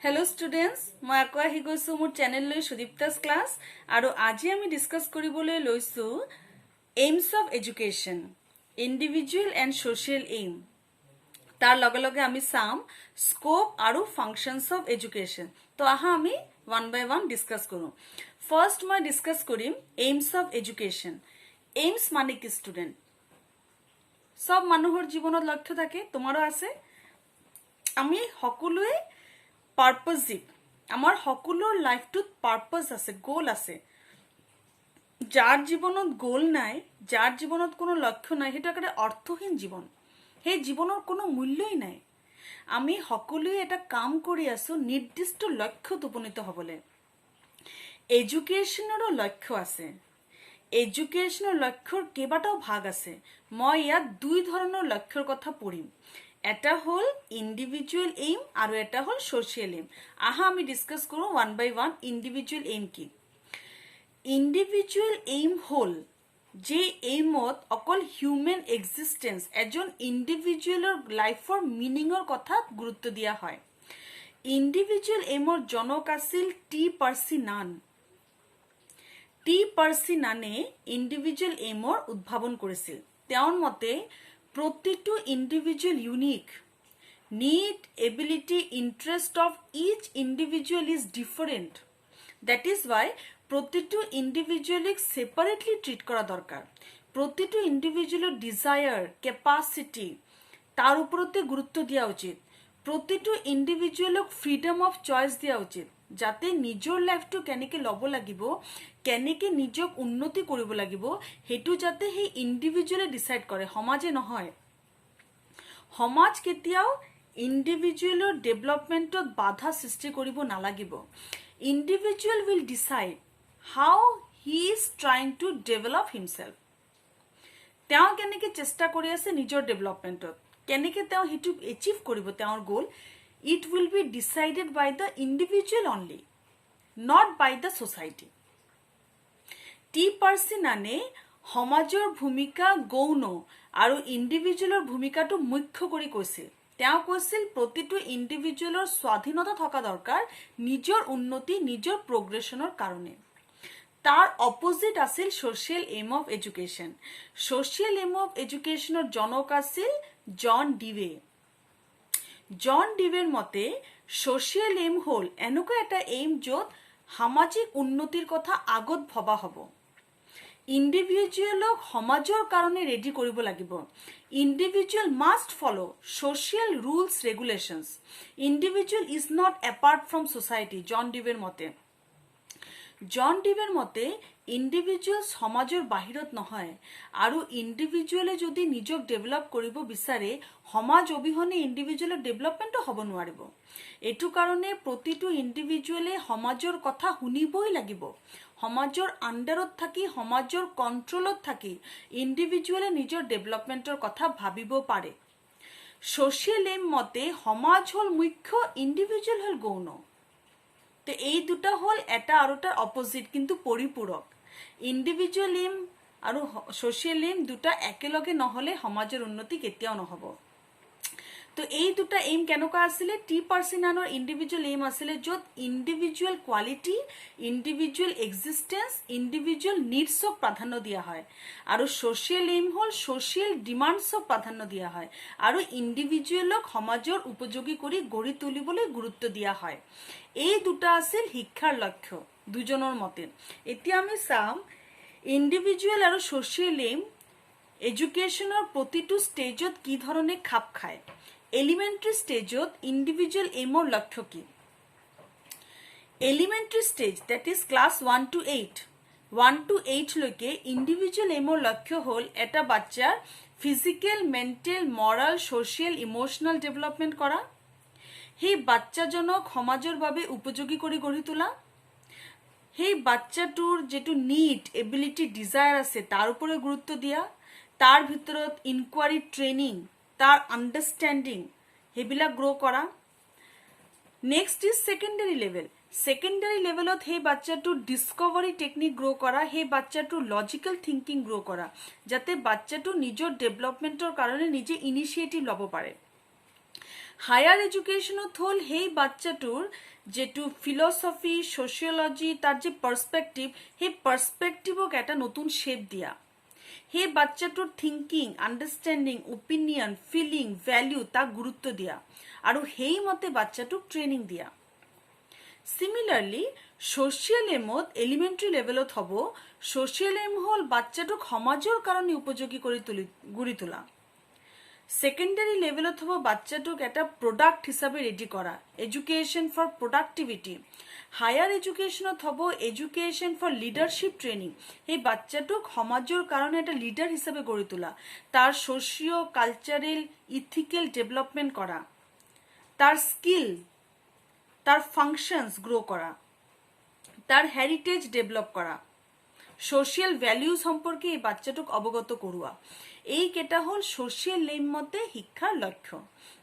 Hello students मैं আকৌ আহি গৈছো মোৰ চেনেল লৈ সুদীপ্তাস ক্লাস আৰু আজি আমি ডিসকাস কৰিবলৈ লৈছো aims of education individual and social aim তাৰ লগে লগে আমি চাম স্কোপ আৰু ফাংশনস অফ এডুকেশন তো আহা আমি ওয়ান বাই ওয়ান ডিসকাস কৰো ফাৰ্স্ট মই ডিসকাস কৰিম এইমস অফ এডুকেশন এইমস মানে কি স্টুডেন্ট সব মানুহৰ জীৱনত লক্ষ্য থাকে তোমাৰো আছে আমি সকলোৱে পারপাসিভ আমার সকলোর লাইফটুত পারপাস আছে গোল আছে যার জীবনত গোল নাই যার জীবনত কোনো লক্ষ্য নাই সেটা একটা অর্থহীন জীবন সেই জীবনের কোনো মূল্যই নাই আমি সকলোৱে এটা কাম কৰি আছো নিৰ্দিষ্ট লক্ষ্যত উপনীত হ'বলৈ এডুকেশনৰো লক্ষ্য আছে এডুকেশনৰ লক্ষ্যৰ কেইবাটাও ভাগ আছে মই ইয়াত দুই ধৰণৰ লক্ষ্যৰ কথা পঢ়িম এটা হল ইন্ডিভিজুয়াল এইম আৰু এটা হল সোশ্যাল এইম আহা আমি ডিসকাস কৰো ওয়ান বাই ওয়ান ইন্ডিভিজুয়াল এইম কি ইন্ডিভিজুয়াল এইম হল যে এইমত অকল হিউম্যান এক্সিস্টেন্স এজন ইন্ডিভিজুয়ালৰ লাইফৰ মিনিংৰ কথা গুৰুত্ব দিয়া হয় ইন্ডিভিজুয়াল এইমৰ জনক আছিল টি পাৰ্সি নান টি পাৰ্সি নানে ইন্ডিভিজুয়াল এইমৰ উদ্ভাৱন কৰিছিল তেওঁৰ মতে প্রতিটো individual unique need ability interest of each individual is different that is why প্রতিটো ইন্ডিভিজুয়ালিক সেপারেটলি ট্রিট করা দরকার প্রতিটো ইন্ডিভিজুয়ালের ডিজায়ার ক্যাপাসিটি তার উপরতে গুরুত্ব দেওয়া উচিত প্রতিটো ইন্ডিভিজুয়ালক ফ্রিডম অফ চয়েস দেওয়া উচিত যাতে নিজৰ লাইফটো কেনেকে লব লাগিব কেনেকে নিজক উন্নতি কৰিব লাগিব হেতু যাতে সেই ইন্ডিভিজুয়ালে ডিসাইড কৰে সমাজে নহয় সমাজ কেতিয়াও ইন্ডিভিজুয়ালৰ ডেভেলপমেন্টত বাধা সৃষ্টি কৰিব নালাগিব individual will decide how he is trying to develop himself তেওঁ কেনেকে চেষ্টা কৰি আছে নিজৰ ডেভেলপমেন্টত কেনেকে তেওঁ হেতু এচিভ কৰিব তেওঁৰ গোল it will be decided by the individual only not by the society T Percy নানে সমাজৰ ভূমিকা গৌণ আৰু ইন্ডিভিজুয়ালৰ ভূমিকাটো মুখ্য কৰি কৈছিল তেওঁ কৈছিল প্ৰতিটো ইন্ডিভিজুয়ালৰ স্বাধীনতা থকা দৰকাৰ নিজৰ উন্নতি নিজৰ প্ৰগ্ৰেছনৰ কাৰণে তাৰ অপোজিট আছিল social aim of education social aim of এডুকেশনৰ জনক আছিল জন ডিৱে জন ডিৱেৰ মতে সোশ্যাল এইম হল এনেকুৱা এটা এইম যত সামাজিক উন্নতিৰ কথা আগত ভবা হ'ব ইন্ডিভিজুয়ালক সমাজৰ কাৰণে ৰেডি কৰিব লাগিব individual must follow social rules regulations individual is not apart from society John ডিৱেৰ মতে জন ডিৱেৰ মতে ইন্ডিভিজুয়াল সমাজৰ বাহিৰত নহয় আৰু ইন্ডিভিজুয়ালে যদি নিজক ডেভেলপ কৰিব বিচাৰে সমাজ অবিহনে ইন্ডিভিজুয়ালৰ ডেভেলপমেন্টও হ'ব নোৱাৰিব এটু কাৰণে প্ৰতিটো ইন্ডিভিজুয়ালে সমাজৰ কথা শুনিবই লাগিব সমাজৰ আন্ডাৰত থাকি সমাজৰ কন্ট্ৰোলত থাকি ইন্ডিভিজুয়ালে নিজৰ ডেভেলপমেন্টৰ কথা ভাবিব পাৰে সোশ্যাল এইম মতে সমাজ হল মুখ্য ইন্ডিভিজুয়াল হল গৌণ তো এই দুটা হল এটা আৰুটাৰ অপোজিট কিন্তু পৰিপূৰক ইন্ডিভিজুয়াল এইম আৰু সোশ্যাল এইম দুটা একেলগে নহলে সমাজৰ উন্নতি কেতিয়াও নহব তো এই দুটা এইম কেনেকুৱা আছিল টি পাৰ্সি নানৰ ইন্ডিভিজুয়াল এইম আছিল যত individual quality individual existence individual নিডছক প্ৰাধান্য দিয়া হয় আৰু সোশ্যাল এইম হল সোশ্যাল ডিমান্ডছক প্ৰাধান্য দিয়া হয় আৰু ইন্ডিভিজুয়ালক সমাজৰ উপযোগী কৰি গঢ়ি তুলিবলৈ গুৰুত্ব দিয়া হয় এই দুটা আছিল শিক্ষাৰ লক্ষ্য দুজনৰ মতে এতিয়া আমি চাম ইন্ডিভিজুয়াল আৰু সোশ্যাল এইম এডুকেশনৰ প্ৰতিটো ষ্টেজত কি ধৰণে খাপ খায় এলিমেন্টাৰি স্টেজত ইন্ডিভিজুয়াল এইমৰ লক্ষ্য কি elementary stage that is class 1 to 8 1 to 8 লৈকে ইন্ডিভিজুয়াল এইমৰ লক্ষ্য হল এটা বাচ্চাৰ physical mental moral social emotional development কৰা সেই বাচ্চাজনক সমাজৰ বাবে উপযোগী কৰি গঢ়ি তোলা সেই বাচ্চাটোৰ যেটো নিড এবিলিটি ডিজায়াৰ আছে তাৰ ওপৰত গুৰুত্ব দিয়া তাৰ ভিতৰত ইনকুৱাৰী ট্ৰেইনিং তার আন্ডারস্ট্যান্ডিং হেবিলা গ্রো করা নেক্সট ইজ সেকেন্ডারি লেভেলত সেই বাচ্চাটো ডিসকভারি টেকনিক গ্রো করা সেই বাচ্চাটো লজিক্যাল থিংকিং গ্রো করা যাতে বাচ্চাটো নিজৰ ডেভেলপমেন্টৰ কাৰণে নিজে ইনিশিয়েটিভ লব পাৰে হায়াৰ এডুকেশ্যনত হ'ল সেই বাচ্চাটোৰ যেটো ফিলচফি সোশিয়োলজি তাৰ যে পাৰ্সপেক্টিভ সেই পাৰ্সপেক্টিভক এটা নতুন শেপ দিয়া সেই বাচ্চাটোৰ thinking understanding opinion feeling value তাক গুৰুত্ব দিয়া আৰু সেই মতে বাচ্চাটোক ট্ৰেইনিং দিয়া সিমিলাৰলি সোশিয়াল এমত এলিমেন্টাৰি লেভেলত হব সোশিয়াল এম হল বাচ্চাটোক সমাজৰ কাৰণে উপযোগী কৰি গঢ়ি তোলা সেকেন্ডারি লেভেলত হব বাচ্চাটোক এটা প্রোডাক্ট হিসাবে রেডি করা এডুকেশন ফর প্রোডাক্টিভিটি হায়ার এডুকেশনত হব এডুকেশন ফর লিডারশিপ ট্রেনিং এই বাচ্চাটোক সমাজৰ কাৰণে এটা লিডার হিসাবে গঢ়ি তোলা তার সোশিও কালচারাল ইথিক্যাল ডেভেলপমেন্ট করা তার স্কিল তার ফাংশনস গ্রো করা তার হেরিটেজ ডেভেলপ করা সোশিয়াল ভ্যালু সম্পর্কে এই বাচ্চাটোক অবগত কৰোৱা এই কেটা হল সোশিয়াল এম মতে শিক্ষাৰ লক্ষ্য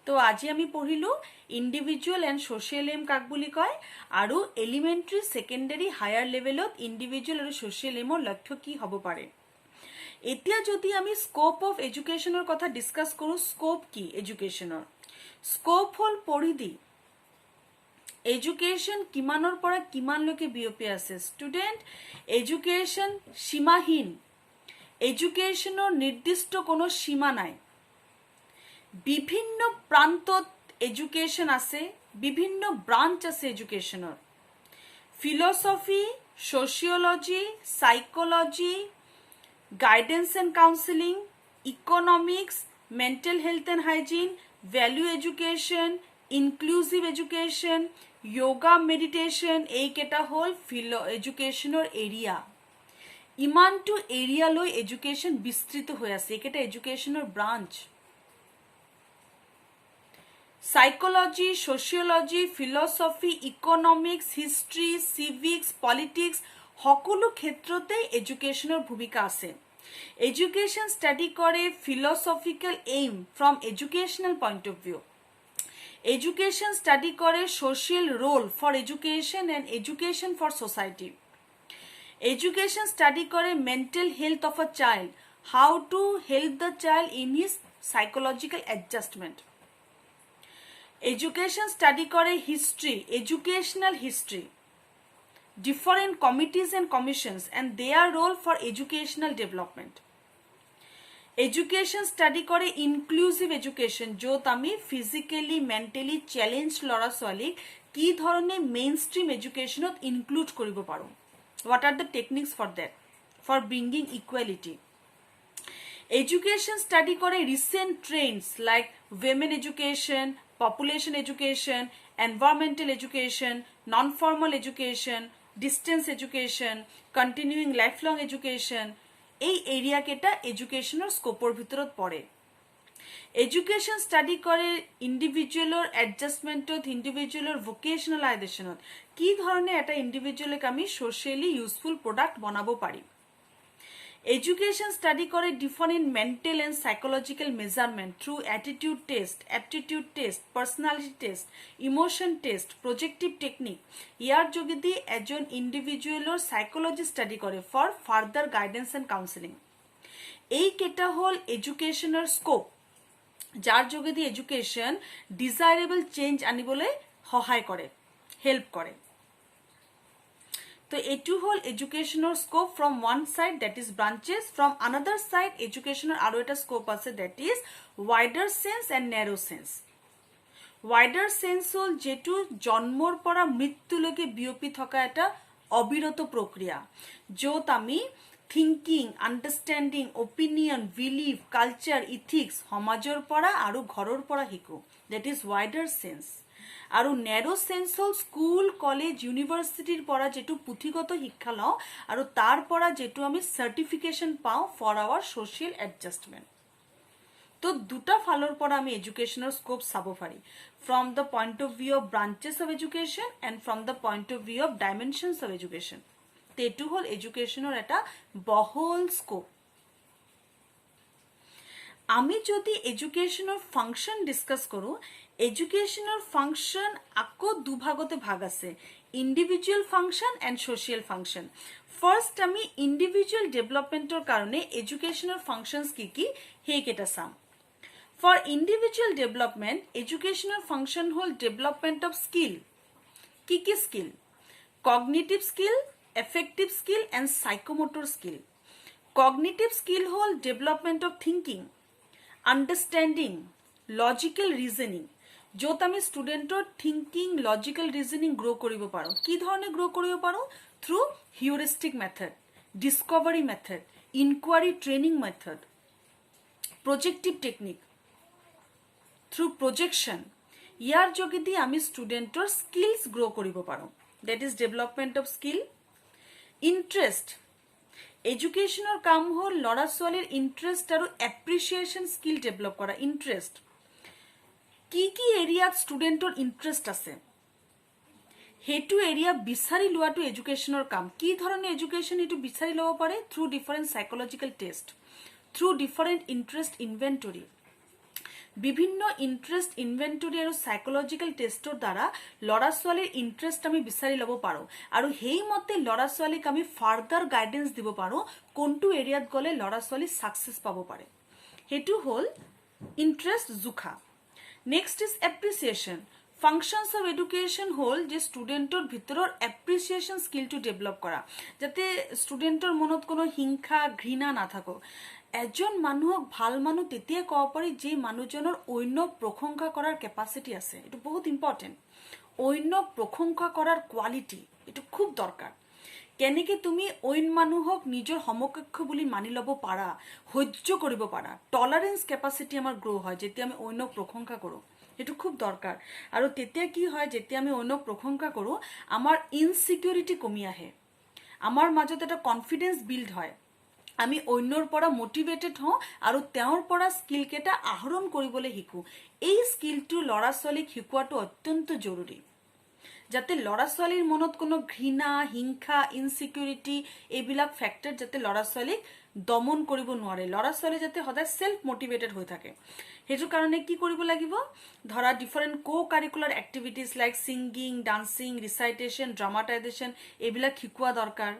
তো আজি আমি পঢ়িলো ইন্ডিভিজুয়াল এন্ড সোশিয়াল এম কাক বুলি কয় আৰু এলিমেন্টাৰি সেকেন্ডাৰি হায়াৰ লেভেলত ইন্ডিভিজুয়াল আৰু সোশিয়াল এমৰ লক্ষ্য কি হ'ব পাৰে এতিয়া যদি আমি স্কোপ অফ এডুকেশনৰ কথা ডিসকাস কৰো স্কোপ কি এডুকেশনৰ স্কোপ হল পৰিধি এডুকেশন কিমানৰ পৰা কিমানলৈকে বিয়পি আছে স্টুডেন্ট এডুকেশন সীমাহীন এডুকেশনৰ নিৰ্দিষ্ট কোনো সীমা নাই বিভিন্ন প্ৰান্তত এডুকেশন আছে বিভিন্ন ব্ৰাঞ্চ আছে এডুকেশনৰ philosophy sociology psychology guidance and counselling economics mental health and hygiene value education inclusive education yoga meditation এই কেটা হল এডুকেশনৰ এৰিয়া ইমানটো এৰিয়া লৈ এডুকেশন বিস্তৃত হৈ আছে একেটা এডুকেশনৰ branch psychology sociology philosophy economics history civics politics সকলো ক্ষেত্ৰতে এডুকেশনৰ ভূমিকা আছে এডুকেশন স্টাডি কৰে philosophical aim from educational point of view Education study করে social role for education and education for society. Education study করে mental health of a child, how to help the child in his psychological adjustment. Education study করে history, educational history, different committees and commissions and their role for educational development. Education study করে inclusive education য'ত আমি physically mentally challenge ল'ৰা ছোৱালীক কি ধৰণে main stream এডুকেশনত include কৰিব পাৰোঁ what are the techniques for that for bringing equality education study করে recent trends like women education, population education, environmental education, non-formal education, distance education, continuing lifelong education এই area কেটা এডুকেশনৰ স্কোপৰ ভিতৰত পৰে education study কৰে ইন্ডিভিজুৱেলৰ এডজাষ্টমেন্টত ইন্ডিভিজুৱেলৰ ভোকেশনালাইজেশনত কি ধৰণে এটা ইন্ডিভিজুৱেলক আমি সোশিয়ালি ইউজফুল প্ৰডাক্ট বনাব পাৰিম এডুকেশন স্টাডি করে different mental and psychological measurement through attitude test aptitude test personality test emotion test projective technique ইয়ার যোগেদি এজন ইন্ডিভিজুয়ালর সাইকোলজি স্টাডি করে for further guidance and counselling এই কেটা হল এডুকেশনের স্কোপ যার যোগেদি এডুকেশন ডিজায়ারেবল চেঞ্জ আনিবলে সহায় করে হেল্প করে তো এটু হল এডুকেশনৰ scope from one side that is branches from another side এডুকেশনের আরো এটা স্কোপ আছে that is wider sense and narrow sense wider sense হল যেটু জন্মর পৰা মৃত্যুলৈকে বিয়পি থকা এটা অবিৰত প্ৰক্ৰিয়া য'ত আমি thinking understanding opinion believe culture ethics সমাজৰ পৰা আৰু ঘৰৰ পৰা শিকো দ্যাট ইজ ওয়াইডাৰ সেন্স আৰু ন্যাৰো সেন্স হল স্কুল কলেজ ইউনিভাৰ্সিটিৰ পৰা যেটো পুথিগত শিক্ষা লওঁ আৰু তাৰ পৰা যেটো আমি সাৰ্টিফিকেশন পাওঁ ফৰ আৱাৰ সোশিয়াল এডজাষ্টমেন্ট তো দুটা ফালৰ পৰা আমি এডুকেশনৰ স্কোপ চাব পাৰি from the point of view of branches of education and from the point of view of dimensions of education তো এটু হল এডুকেশনৰ এটা বহল স্কোপ আমি যদি এডুকেশনৰ ফাংশন ডিসকাস কৰো এডুকেশনৰ ফাংশন আকো দুভাগতে ভাগ আছে individual function and social function first আমি ইন্ডিভিজুয়াল ডেভেলপমেন্টৰ কাৰণে এডুকেশনৰ ফাংশনস কি কি হেই কেটা চাম For individual development, educational function hol development of skill. Ki skill? Cognitive skill, affective skill and psychomotor skill. Cognitive skill hol development of thinking, understanding, logical reasoning. য'ত আমি ষ্টুডেণ্টৰ থিংকিং লজিকেল ৰিজনিং গ্ৰ' কৰিব পাৰোঁ কি ধৰণে গ্ৰ' কৰিব পাৰোঁ through heuristic method discovery method inquiry training method projective technique through projection ইয়াৰ যোগেদি আমি ষ্টুডেণ্টৰ স্কিলছ গ্ৰ' কৰিব পাৰোঁ that is development of skill interest এডুকেশ্যনৰ কাম হ'ল ল'ৰা ছোৱালীৰ ইণ্টাৰেষ্ট আৰু এপ্ৰিচিয়েশ্যন স্কিল ডেভেলপ কৰা ইণ্টাৰেষ্ট কি এৰিয়াত ষ্টুডেণ্টৰ ইণ্টাৰেষ্ট আছে সেইটো এৰিয়া বিচাৰি লোৱাটো এডুকেশ্যনৰ কাম কি ধৰণে এডুকেশ্যন এইটো বিচাৰি ল'ব পাৰে through different psychological test through different interest inventory বিভিন্ন ইণ্টাৰেষ্ট ইনভেণ্টৰী আৰু সাইকোলজিকেল টেষ্টৰ দ্বাৰা ল'ৰা ছোৱালীৰ ইণ্টাৰেষ্ট আমি বিচাৰি ল'ব পাৰোঁ আৰু সেইমতে ল'ৰা ছোৱালীক আমি ফাৰ্দাৰ গাইডেন্স দিব পাৰোঁ কোনটো এৰিয়াত গ'লে ল'ৰা ছোৱালী ছাকচেছ পাব পাৰে সেইটো হ'ল ইণ্টাৰেষ্ট জোখা next is appreciation functions of education হ'ল যে ষ্টুডেণ্টৰ ভিতৰৰ এপ্ৰিচিয়েশ্যন স্কিলটো ডেভেলপ কৰা যাতে ষ্টুডেণ্টৰ মনত কোনো হিংসা ঘৃণা নাথাকক এজন মানুহক ভাল মানুহ তেতিয়া ক'ব পাৰি যে মানুহজনৰ অন্যক প্ৰশংসা কৰাৰ কেপাচিটি আছে এইটো বহুত ইম্পৰ্টেণ্ট অন্যক প্ৰশংসা কৰাৰ কোৱালিটি এইটো খুব দৰকাৰ কেনেকৈ তুমি অইন মানুহক নিজৰ সমকক্ষ বুলি মানি ল'ব পাৰা সহ্য কৰিব পাৰা টলাৰেন্স কেপাচিটি আমাৰ গ্ৰ' হয় যেতিয়া আমি অন্যক প্ৰশংসা কৰোঁ এইটো খুব দৰকাৰ আৰু তেতিয়া কি হয় যেতিয়া আমি অন্যক প্ৰশংসা কৰোঁ আমাৰ ইনচিকিউৰিটি কমি আহে আমাৰ মাজত এটা কনফিডেন্স বিল্ড হয় আমি অন্যৰ পৰা মোটিভেটেড হওঁ আৰু তেওঁৰ পৰা স্কিল কেইটা আহৰণ কৰিবলৈ শিকোঁ এই স্কিলটো ল'ৰা ছোৱালীক শিকোৱাটো অত্যন্ত জৰুৰী যাতে ল'ৰা ছোৱালীৰ মনত কোনো ঘৃণা হিংসা ইনচিকিউৰিটি এইবিলাক ফেক্টৰ যাতে ল'ৰা ছোৱালীক দমন কৰিব নোৱাৰে ল'ৰা ছোৱালী যাতে সদায় সেল্ফ মোটিভেটেড হৈ থাকে হেতু কাৰণে কি কৰিব লাগিব ধৰা ডিফাৰেন্ট কো curricular activities like singing dancing recitation ড্ৰামাটাইজেশন এইবিলাক শিকোৱা দৰকাৰ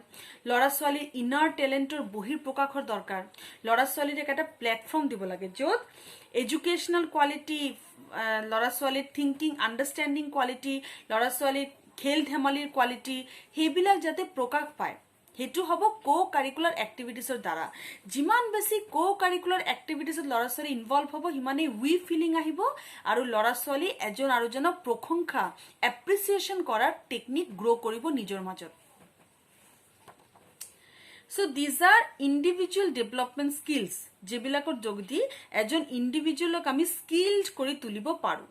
ল'ৰা ছোৱালীৰ ইনাৰ টেলেন্টৰ বহিৰ প্ৰকাশৰ দৰকাৰ ল'ৰা ছোৱালীক এটা প্লেটফৰ্ম দিব লাগে য'ত এডুকেশ্যনেল কোৱালিটি ল'ৰা ছোৱালীৰ থিংকিং আণ্ডাৰষ্টেণ্ডিং কোৱালিটি ল'ৰা ছোৱালীৰ খেল ধেমালিৰ কোৱালিটি সেইবিলাক যাতে প্ৰকাশ পায় হেতু হ'ব কো কাৰিকুলাৰ এক্টিভিটিজৰ দ্বাৰা যিমান বেছি কো কাৰিকুলাৰ এক্টিভিটিজত ল'ৰা ছোৱালী ইনভলভ হ'ব সিমানেই উই ফিলিং আহিব আৰু ল'ৰা ছোৱালী এজন আৰু জনক প্ৰশংসা এপ্ৰিচিয়েশ্যন কৰাৰ টেকনিক গ্ৰ' কৰিব নিজৰ মাজত So these are individual development skills যেবিলাকৰ যোগদি এজন ইন্ডিভিজুৱেলক আমি স্কিলড কৰি তুলিব পাৰো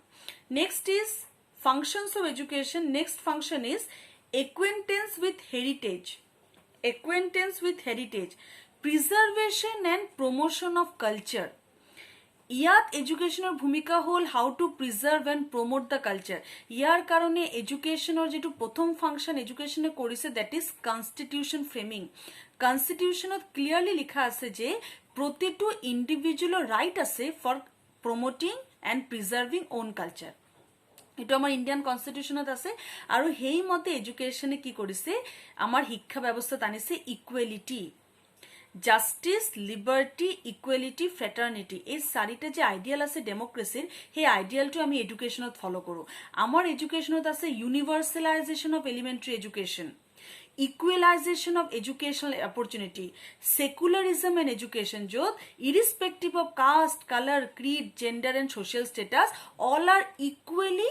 next is functions of education next function is acquaintance with heritage preservation and promotion of culture ইয়াত এডুকেশ্যনৰ ভূমিকা হ'ল how to preserve and promote the culture ইয়াৰ কাৰণে এডুকেশ্যনৰ যেটো প্ৰথম ফাংচন এডুকেশ্যনে কৰিছে দ্যাট ইজ কনষ্টিটিউশ্যন ফ্ৰেমিং কনষ্টিটিউশ্যনত ক্লিয়াৰলি লিখা আছে যে প্ৰতিটো ইণ্ডিভিজুৱেলৰ ৰাইট আছে for promoting and preserving own culture এটো আমাৰ ইন্ডিয়ান কনষ্টিটিউশ্যনত আছে আৰু হেই মতে এডুকেশ্যনে কি কৰিছে আমাৰ শিক্ষা ব্যৱস্থাত আনিছে ইকুৱেলিটি জাস্টিস লিবাৰ্টি ইকুৱেলিটি ফ্ৰেটাৰ্নিটি এই চাৰিটা যে আইডিয়াল আছে ডেমক্ৰেসিৰ সেই আইডিয়ালটো আমি এডুকেশ্যনত ফলো কৰো আমাৰ এডুকেশ্যনত আছে universalization of elementary education equalization of educational opportunity secularism and education jot irrespective of caste color creed gender and social status all are equally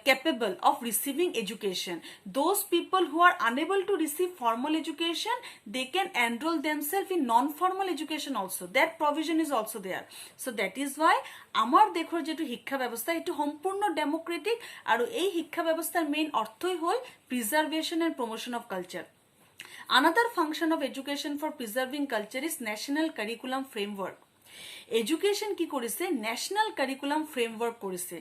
capable of receiving education those people who are unable to receive formal education they can enroll themselves in non formal education also that provision is also there so that is why amar dekhor jetu শিক্ষা ব্যবস্থা এটো সম্পূর্ণ Democratic আৰু এই শিক্ষা ব্যবস্থাৰ main অৰ্থই হ'ল preservation and promotion of culture another function of education for preserving culture is national curriculum framework education কি কৰিছে national curriculum framework কৰিছে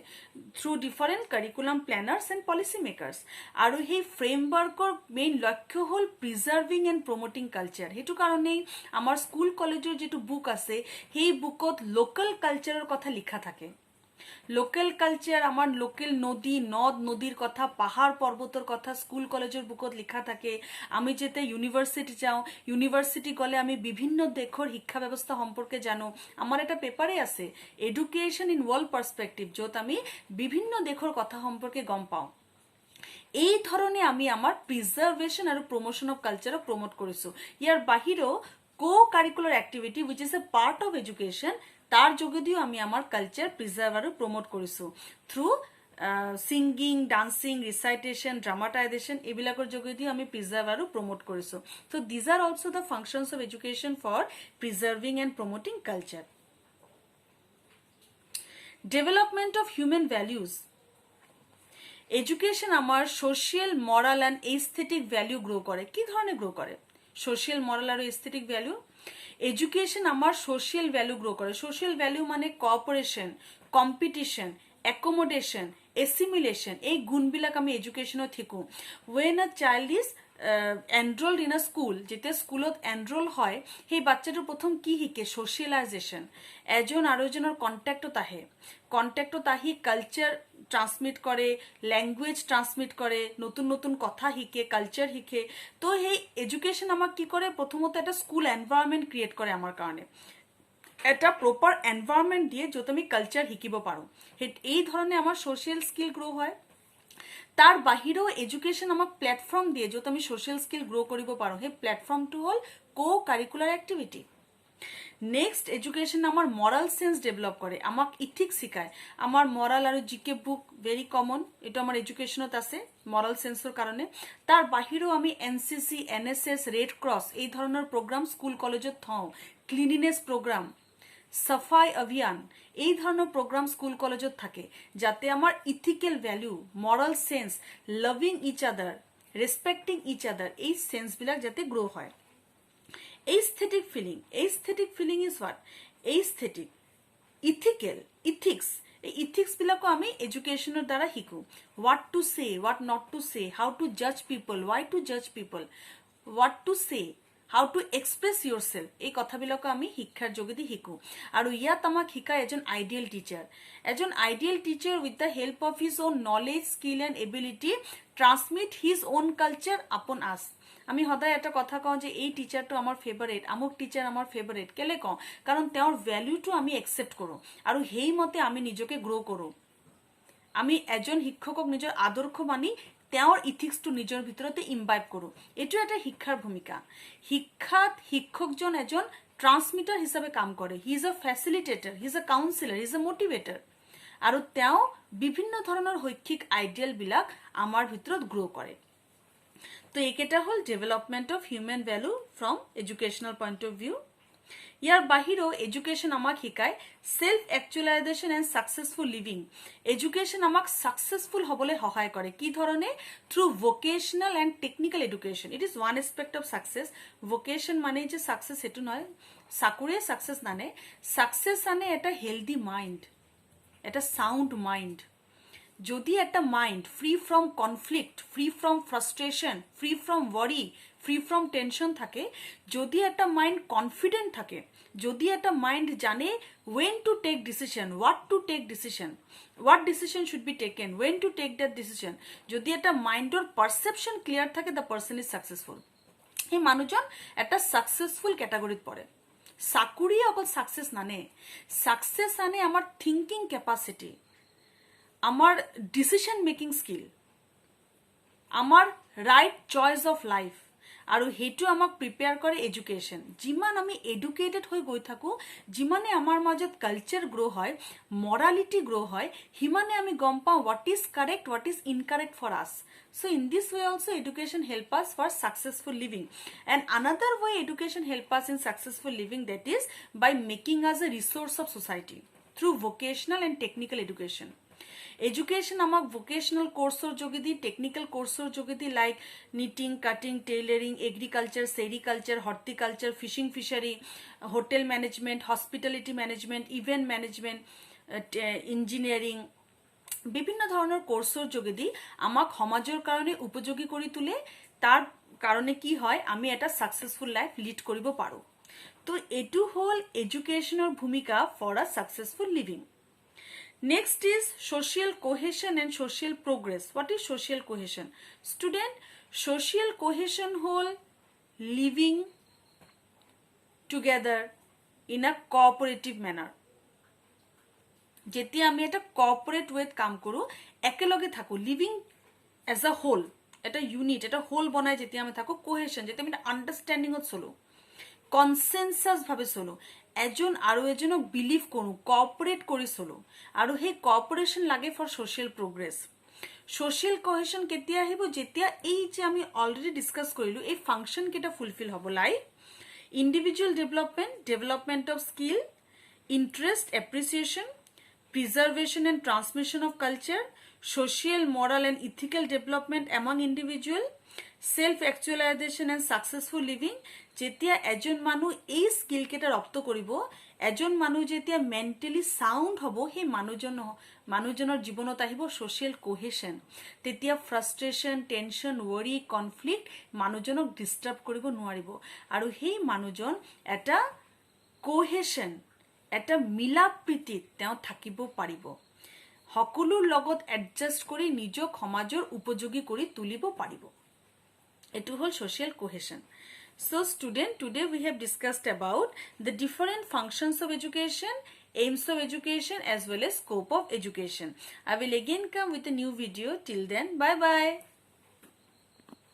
through different curriculum planners and policy makers আৰু সেই frameworkৰ মেইন লক্ষ্য হ'ল preserving and promoting culture হেতু কাৰণে আমাৰ স্কুল কলেজৰ যেটো বুক আছে সেই বুকত local cultureৰ কথা লিখা থাকে লোকেল কালচাৰ আমাৰ লোকেল নদী নদ নদীৰ কথা পাহাৰ পৰ্বতৰ কথা স্কুল কলেজৰ বুকত লিখা থাকে আমি যেতে ইউনিভাৰ্সিটি যাওঁ ইউনিভাৰ্সিটি গলে আমি বিভিন্ন দেশৰ শিক্ষা ব্যৱস্থা সম্পৰ্কে জানো আমাৰ এটা পেপাৰে আছে এডুকেশ্যন ইন ওয়াৰ্ল্ড পাৰ্সপেক্টিভ যত আমি বিভিন্ন দেশৰ কথা সম্পৰ্কে গম পাওঁ এই ধৰণে আমি আমাৰ প্ৰিজাৰ্ভেশ্যন আৰু প্ৰমোশন অফ কালচাৰক প্ৰমোট কৰিছো ইয়াৰ বাহিৰেও co curricular activity which is a part of education তাৰ যোগেদিও আমি আমাৰ কালচাৰ প্ৰিজাৰ্ভ আৰ প্ৰমোট কৰিছো through singing dancing recitation dramatization এবিলাকৰ যোগেদিও আমি প্ৰিজাৰ্ভ আৰ প্ৰমোট কৰিছো so these are also the functions of education for preserving and promoting culture development of human values education আমার social moral and aesthetic value grow করে কি ধরনের grow করে সোশিয়াল মরাল আর এস্থেটিক ভ্যালু এডুকেশন আমার social value grow করে social value মানে cooperation competition accommodation assimilation এই গুণবিলাক আমি এডুকেশনত শিকো when a child is enrolled in a school যেতে স্কুলত এনরোল হয় সেই বাচ্চাটোৰ প্ৰথম কি শিকে সোশিয়ালাইজেশন এজন আৰু এজনৰ কন্ট্যাক্টত আহি কালচাৰ ট্রান্সমিট করে ল্যাঙ্গুয়েজ ট্রান্সমিট করে নতুন নতুন কথা শিকে কালচার শিকে তো সেই এডুকেশন আমাক কি করে প্রথমত একটা স্কুল এনভায়রনমেন্ট ক্রিয়েট করে আমার কারণে এটা প্রপার এনভায়রনমেন্ট দিয়ে যত আমি কালচার শিকিব পাৰো এই ধৰণে আমাৰ সোশিয়াল স্কিল গ্ৰো হয় তাৰ বাহিৰেও এডুকেশন আমাক প্ল্যাটফৰ্ম দিয়ে যত আমি সোশিয়াল স্কিল গ্ৰো কৰিব পাৰো সেই প্ল্যাটফর্মটো হল co curricular activity next education আমার মরাল সেন্স ডেভেলপ করে আমাক ইথিক্স শিকায় আমার মরাল আর জিকে বুক ভেরি কমন এটা আমার এডুকেশনত আছে মরাল সেন্সর কারণে তার বাহিরেও আমি এনসিসি এনএসএস রেড ক্রস এই ধরনের প্রোগ্রাম স্কুল কলেজত থওঁ ক্লিনিনেস প্রোগ্রাম সাফাই অভিযান এই ধরনের প্রোগ্রাম স্কুল কলেজত থাকে যাতে আমার ethical value moral sense loving each other respecting each other এই সেন্সবিলাক যাতে গ্রো হয় aesthetic feeling is what aesthetic ethical ethics ethics bilako ami education dara hiku what to say what not to say how to judge people why to judge people what to say how to express yourself এই কথাবিলাকো আমি শিক্ষাৰ যোগেদি শিকো আৰু ইয়াত আমাক শিকায় এজন ideal teacher with the help of his own knowledge skill and ability transmit his own culture upon us আমি সদায় এটা কথা কওঁ যে এই টিচাৰটো আমাৰ ফেভাৰিট আমুক টিচাৰ আমাৰ ফেভাৰিট কেলে কওঁ কাৰণ তেওঁৰ ভ্যালুটো আমি একসেপ্ট কৰো আৰু হেই মতে আমি নিজকে গ্ৰো কৰো আমি এজন শিক্ষকক নিজৰ আদৰ্শ মানি তেওঁৰ ইথিক্সটো নিজৰ ভিতৰতে ইমবাইব কৰো এটো এটা শিক্ষাৰ ভূমিকা শিক্ষাত শিক্ষকজন এজন ট্ৰান্সমিটাৰ হিচাপে কাম কৰে he is a ফেসিলিটেটৰ he is a counsellor he is a মোটিভেটৰ আৰু তেওঁ বিভিন্ন ধৰণৰ শৈক্ষিক আইডিয়াল বিলাক আমাৰ ভিতৰত গ্ৰো কৰে তো এইকেটা হল development of human value from educational point of view ইয়াৰ বাহিৰেও এডুকেশন আমাক শিকায় self actualization and successful living education আমাক সাকসেসফুল হবলৈ সহায় কৰে কি ধৰণে through vocational and technical education it is one aspect of success vocation মানে যে সাকসেস হেতু নয় চাকুৰে সাকসেস নানে সাকসেস আনে এটা হেলদি মাইন্ড এটা সাউন্ড মাইন্ড যদি একটা mind free from conflict free from frustration free from worry free from tension থাকে যদি একটা মাইন্ড কনফিডেন্ট থাকে যদি একটা মাইন্ড জানে when to take decision what to take decision what decision should be taken when to take that decision যদি একটা মাইন্ডৰ perception clear থাকে the person is successful এই মানুষজন একটা সাকসেসফুল ক্যাটাগরিত পড়ে চাকুৰি অকল সাকসেস নানে সাকসেস আনে আমাৰ থিংকিং ক্যাপাসিটি আমাৰ ডিসিশন মেকিং স্কিল আমাৰ ৰাইট চয়েস অফ লাইফ আৰু হেতু আমাক প্ৰিপেয়াৰ কৰে এডুকেশন যিমান আমি এডুকেটেড হৈ গৈ থাকো যিমানে আমাৰ মাজত কালচাৰ গ্ৰো হয় মৰালিটি গ্রো হয় হিমানে আমি গম পাওঁ what is correct what is incorrect for us so in this way also education help us for successful living and another way education help us in successful living that is by making us a resource of society through vocational and technical education education আমাক vocational কোৰ্সৰ যোগেদি technical কোৰ্সৰ যোগেদি like knitting cutting tailoring agriculture sericulture horticulture fishing fishery hotel management hospitality management event management engineering বিভিন্ন ধৰণৰ কোৰ্সৰ যোগেদি আমাক সমাজৰ কাৰণে উপযোগী কৰি তোলে তাৰ কাৰণে কি হয় আমি এটা সাকসেসফুল লাইফ লিড কৰিব পাৰো তো এটু হল এডুকেশনৰ ভূমিকা for a successful living Next is social cohesion and social progress. What is social cohesion? Student, social cohesion whole living together in a cooperative manner. যেতিয়া আমি এটা কর্পোরেট ওয়েত কাম করো, একেলগে থাকো, লিভিং এজ আ হোল, এটা ইউনিট, এটা whole বনাই যেতিয়া আমি থাকো, কোহেশন, যেতিয়া আমি আন্ডারস্ট্যান্ডিংত চলো, কনসেনসাস ভাবে চলো, এজন আৰু এজনক বিলিভ কৰো, কোঅপাৰেট কৰি চলো, আৰু সেই কোঅপাৰেশন লাগে for social progress. Social cohesion কেতিয়া আহিব? যেতিয়া এই যে আমি অলরেডি ডিসকাস কৰিলো এই ফাংশন কেটা ফুলফিল হ'ব, like individual development, development of skill, interest, appreciation, preservation and transmission of culture, social, moral and ethical development among individual, self-actualization and successful living. যেতিয়া এজন মানুহ এই স্কিল কেটা ৰপ্ত কৰিব, এজন মানুহ যেতিয়া মেন্টেলি সাউন্ড হ'ব, সেই মানুহজনৰ জীৱনত আহিব সোশ্যাল কোহেশন। তেতিয়া ফ্ৰাষ্ট্ৰেশন, টেনশন, ওয়াৰি, কনফ্লিক্ট মানুহজনক ডিস্টাৰ্ব কৰিব নোৱাৰিব, আৰু সেই মানুহজন এটা কোহেশন, এটা মিলা প্ৰীতিত তেওঁ থাকিব পাৰিব, সকলোৰ লগত এডজাষ্ট কৰি নিজক সমাজৰ উপযোগী কৰি তুলিব পাৰিব। এটো হল social cohesion. So student, today we have discussed about the different functions of education, aims of education as well as scope of education. I will again come with a new video. Till then, bye bye.